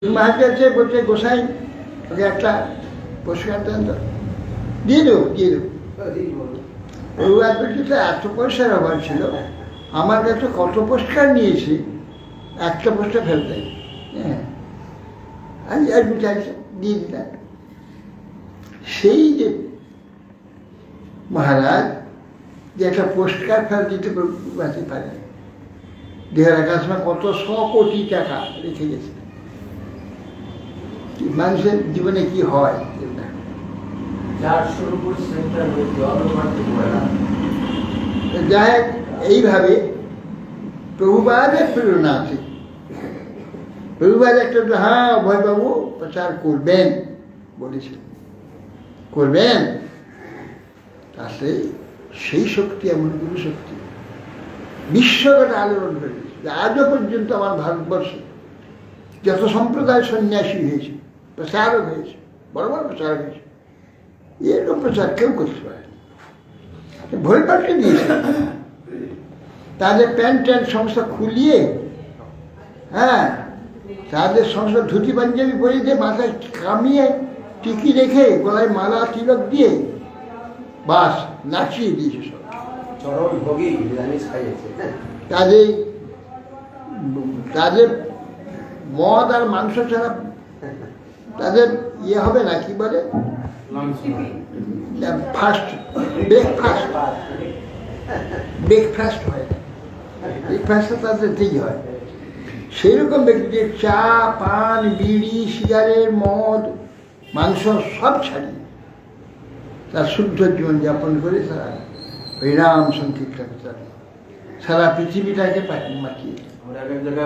মহারাজ বলছে গোসাই ওকে একটা পুরস্কার দেন তো, দিয়ে দেবো ও একবার এত পয়সার অভাব ছিল, আমার কাছে কত পুরস্কার নিয়েছি, একটা পুরস্কার ফেরত দেয়। হ্যাঁ, আমি চাইছি দিয়ে দিলাম। সেই যে মহারাজ যে একটা পুরস্কার ফেরত দিতে পারে, 2011 সালে কত 100 কোটি টাকা রেখে গেছে। মানুষের জীবনে কি হয়, যাই হোক, এইভাবে প্রভুপাদের প্রেরণা আছে। প্রভুপাদ একটা হ্যাঁ অভয়বাবু প্রচার করবেন বলেছেন, করবেন, তাতে সেই শক্তি এমন গুরু শক্তি বিশ্বকে আলোড়ন হয়েছে। আজও পর্যন্ত আমার ভারতবর্ষে যত সম্প্রদায় সন্ন্যাসী হয়েছে, প্রচারক হয়েছে, বড় বড় প্রচারক হয়েছে, এরকম প্রচার কেউ করতে পারে। ভয় পাল্টে দিয়েছে, তাদের প্যান্ট ট্যান্ট সমস্ত খুলিয়ে, হ্যাঁ, তাদের সমস্ত ধুতি পাঞ্জাবি পরিয়ে দিয়ে, মাথায় কামিয়ে টিকি রেখে, গলায় মালা তিলক দিয়ে বাস নাচিয়ে দিয়েছে সব। তাদের মদ আর মাংস ছাড়া তাদের ইয়ে হবে না, কি বলে, ব্রেকফাস্ট হয় না, ব্রেকফাস্টটা তাদের ঠিক হয়। সেইরকম ব্যক্তিদের চা, পান, বিড়ি, সিগারেট, মদ, মাংস সব ছাড়িয়ে তার শুদ্ধ জীবন যাপন করে তারা হরিনাম সংকীর্তন করে সারা পৃথিবীটাকে মাতিয়ে।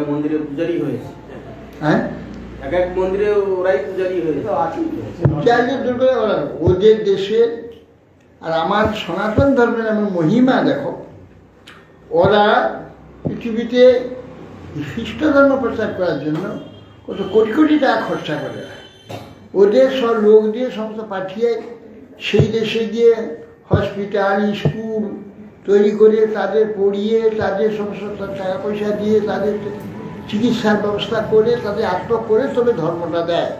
মন্দিরে পূজারি হয়েছে, হ্যাঁ, এক মন্দিরে ওরাই পূজারি হয়েছে। ওদের দেশের আর আমার সনাতন ধর্মের এমন মহিমা দেখো, ওরা পৃথিবীতে খ্রিস্ট ধর্ম প্রচার করার জন্য কত কোটি কোটি টাকা খরচা করে। ওদের সব লোক দিয়ে সমস্ত পাঠিয়ে সেই দেশে গিয়ে হসপিটাল, স্কুল তৈরি করে তাদের পড়িয়ে, তাদের সমস্ত টাকা পয়সা দিয়ে তাদের চিকিৎসার ব্যবস্থা করে, তাদের আত্মক করে তবে ধর্মটা দেয়।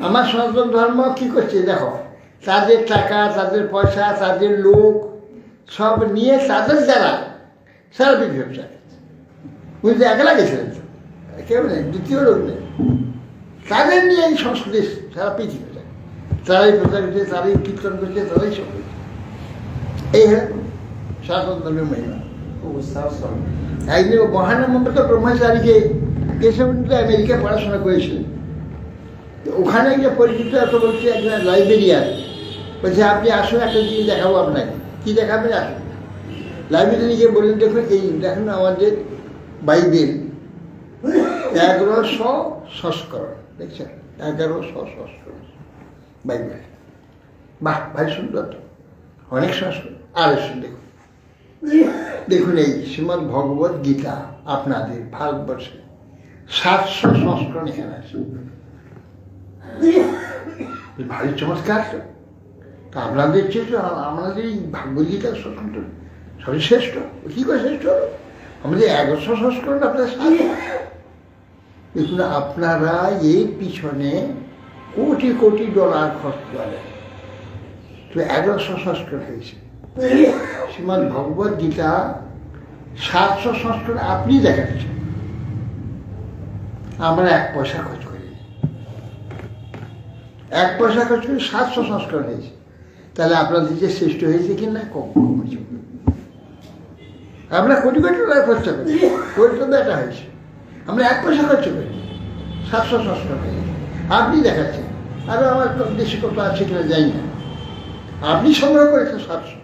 আমার সনাতন ধর্ম কী করছে দেখো, তাদের টাকা, তাদের পয়সা, তাদের লোক সব নিয়ে তাদের দ্বারা সারা পৃথিবী ব্যবসা বুঝতে একলা গেছিলেন, কেউ নেই, দ্বিতীয় লোক নেই, তাদের নিয়ে এই সংস্কৃতি সারা পৃথিবী, তারাই প্রচার করছে, তারাই কীর্তন করছে, তারাই সব করছে। এই হল সনাতন ধর্মের মহিমা। একদিন মহানম্বর ব্রহ্মচারীকে কেশবন্ত আমেরিকা পড়াশোনা করেছিলেন, ওখানে গিয়ে পরিচিত এত বলছে একজন লাইব্রেরিয়ান, বলছে আপনি আসুন একটা জিনিস দেখাবো আপনাকে। কী দেখাবেন? আসুন। লাইব্রেরিয়ান গিয়ে বললেন দেখুন এই দেখুন আমাদের বাইবেল 1100 সংস্করণ, দেখছেন 1100 সংস্করণ বাইবেল। বাহ, ভাই সুন্দর তো, অনেক সংস্করণ। আর এসে দেখুন, দেখুন এই শ্রীমদ্ ভগবত গীতা আপনাদের ভারতবর্ষে 700 সংস্করণ এখানে আছে। ভারী চমৎকার তো। তা আপনাদের চেয়ে আমাদের এই ভাগবত গীতার সংস্করণ সবই শ্রেষ্ঠ। কী করে শ্রেষ্ঠ? আমাদের 1100 সংস্করণ, আপনার 700। দেখুন, আপনারা এর পিছনে কোটি কোটি ডলার খরচ করেন, তো 1100 সংস্করণ হয়েছে। শ্রীমদ্ ভগবত গীতা 700 সংস্করণ আপনি দেখাচ্ছেন, আমরা 1 পয়সা খরচ করি, 1 পয়সা খরচ করে 700 সংস্করণ হয়েছে। তাহলে আপনাদের যে শ্রেষ্ঠ হয়েছে কি না, কম হয়েছে। আমরা কোটি কোটি টাকা খরচা করি, কোটি বেটা হয়েছে, আমরা 1 পয়সা খরচ করি, 700 সংস্করণ হয়েছে। আপনি দেখাচ্ছেন, আরো আমার দেশে কত আছে কিনা জানি না, আপনি সংগ্রহ করেছেন 700।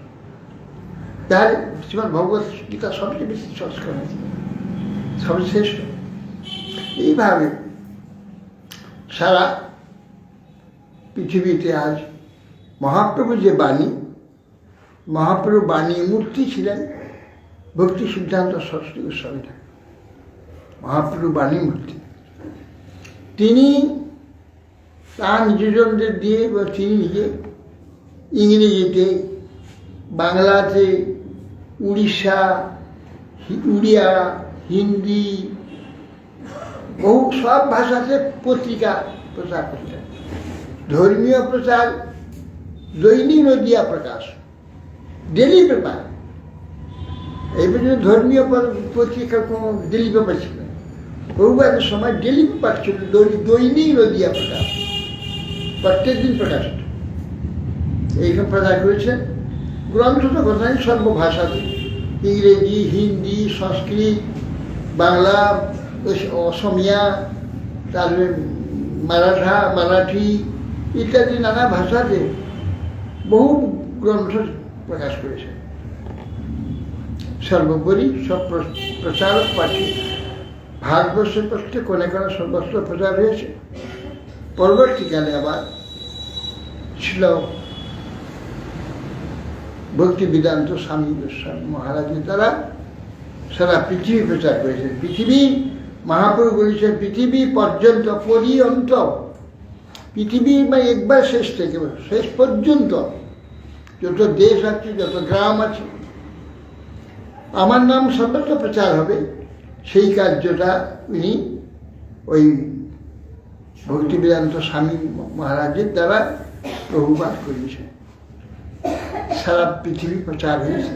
তাহলে শ্রীমদ্ ভগবত গীতা সবচেয়ে বেশি সংস্করণ হয়েছে, সবচেয়ে শ্রেষ্ঠ। এইভাবে সারা পৃথিবীতে আজ মহাপ্রভু যে বাণী, মহাপ্রভু বাণী মূর্তি ছিলেন ভক্তি সিদ্ধান্ত সরস্বতী গোস্বামী ঠাকুর, মহাপ্রভু বাণী মূর্তি। তিনি তার নিজজনদের দিয়ে, তিনি নিজে ইংরেজিতে, বাংলাতে, উড়িয়া, হিন্দি, বহু সব ভাষাতে পত্রিকা প্রচার করতেন। ধর্মীয় প্রচার দৈনিক নদিয়া প্রকাশ, ডেলি পেপার। এই পর্যন্ত ধর্মীয় পত্রিকার কোনো ডেলি পেপার ছিল না। বহুবারের সময় ডেলি পেপার ছিল, দৈনিক নদিয়া প্রকাশ, প্রত্যেক দিন প্রকাশ। এইসব প্রচার করেছেন। গ্রন্থ তো কথাই সর্বভাষাতে, ইংরেজি, হিন্দি, সংস্কৃত, বাংলা, অসমিয়া, তারপরে মারাঠি ইত্যাদি নানা ভাষাতে বহু গ্রন্থ প্রকাশ করেছে। সর্বোপরি সব প্রচারক পাঠী ভারতবর্ষের পক্ষে কোনে কোনে সর্বস্ব প্রচার হয়েছে। পরবর্তীকালে আবার ছিল ভক্তি বেদান্ত স্বামী গোস্বামী মহারাজের দ্বারা সারা পৃথিবী প্রচার করেছেন। পৃথিবী, মহাপ্রভু বলেছেন, পৃথিবী পর্যন্ত পর্যন্ত, পৃথিবী মানে একবার শেষ থেকে শেষ পর্যন্ত যত দেশ আছে, যত গ্রাম আছে, আমার নাম সর্বত্র প্রচার হবে। সেই কার্যটা উনি ওই ভক্তি বেদান্ত স্বামী মহারাজের দ্বারা প্রভুপাত করেছেন। সারা পৃথিবী প্রচার হয়েছে।